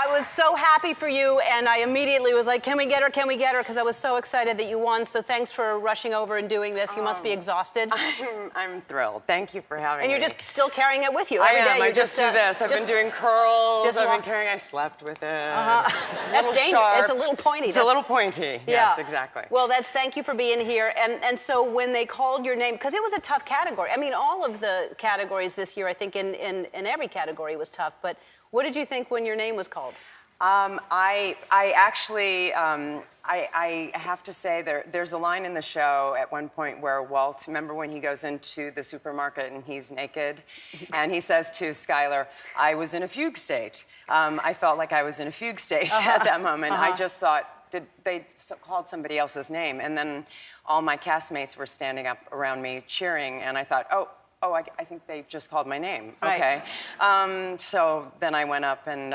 I was so happy for you, and I immediately was like, can we get her, can we get her? Because I was so excited that you won, so thanks for rushing over and doing this. You must be exhausted. I'm thrilled. Thank you for having me. And you're just still carrying it with you every day. I just do this. I've been doing curls. I've been carrying, I slept with it. That's dangerous. It's a little pointy. It's a little pointy. Yes, exactly. Well, thank you for being here. And so when they called your name, because it was a tough category. I mean, all of the categories this year, I think in every category was tough. But what did you think when your name was called? I actually, I have to say there's a line in the show at one point where Walt, remember when he goes into the supermarket and he's naked, and he says to Skylar, I was in a fugue state. I felt like I was in a fugue state at that moment. I just thought, they called somebody else's name, and then all my castmates were standing up around me cheering, and I thought, oh, I think they just called my name. Right. Okay. So then I went up and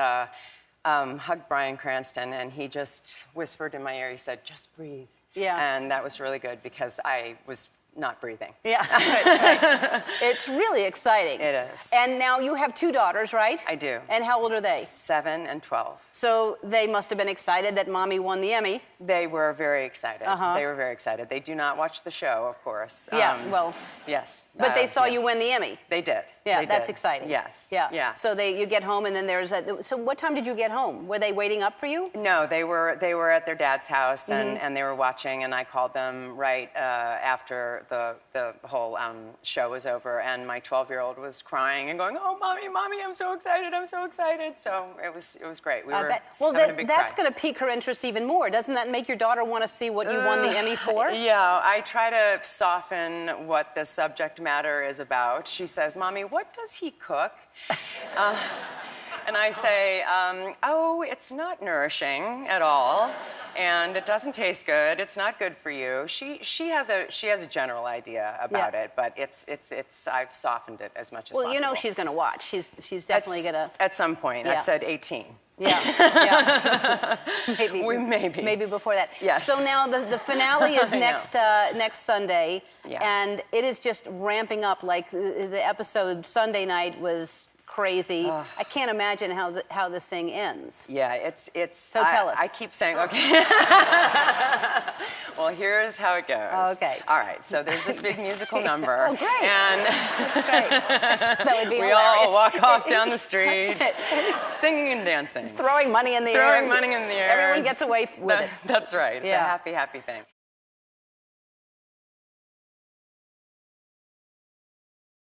hugged Bryan Cranston, and he just whispered in my ear, he said, just breathe. Yeah. And that was really good because I was not breathing. Yeah, right. It's really exciting. It is. And now you have 2 daughters, right? I do. And how old are they? 7 and 12. So they must have been excited that Mommy won the Emmy. They were very excited. They were very excited. They do not watch the show, of course. Yeah, well. Yes. But they saw you win the Emmy. They did. Yeah, they that's did. exciting. Yes. Yeah. Yeah. So you get home, and then there's so what time did you get home? Were they waiting up for you? No, they were at their dad's house, and they were watching, and I called them right after the whole show was over, and my 12-year-old was crying and going, "Oh, mommy, I'm so excited, I'm so excited." So it was great. We were having a big that's cry. going to pique her interest even more. Doesn't that make your daughter want to see what you won the Emmy for? Yeah, I try to soften what the subject matter is about. She says, "Mommy, what does he cook?" And I say, "Oh, it's not nourishing at all, and it doesn't taste good. It's not good for you." She has a general idea about it, but I've softened it as much as possible. Well, you know she's going to watch. She's definitely going to. At some point, I've said 18. Yeah. Maybe before that. Yes. So now the finale is next Sunday, and it is just ramping up. Like the episode Sunday night was crazy. I can't imagine how this thing ends. Yeah, it's. So tell us. I keep saying, okay. Well, here's how it goes. Okay. All right. So there's this big musical number. Oh, great. And that's great. That would be we hilarious. all walk off down the street, singing and dancing, throwing money in the air. Throwing money in the air. Everyone gets away with it. That's right. It's a happy, happy thing.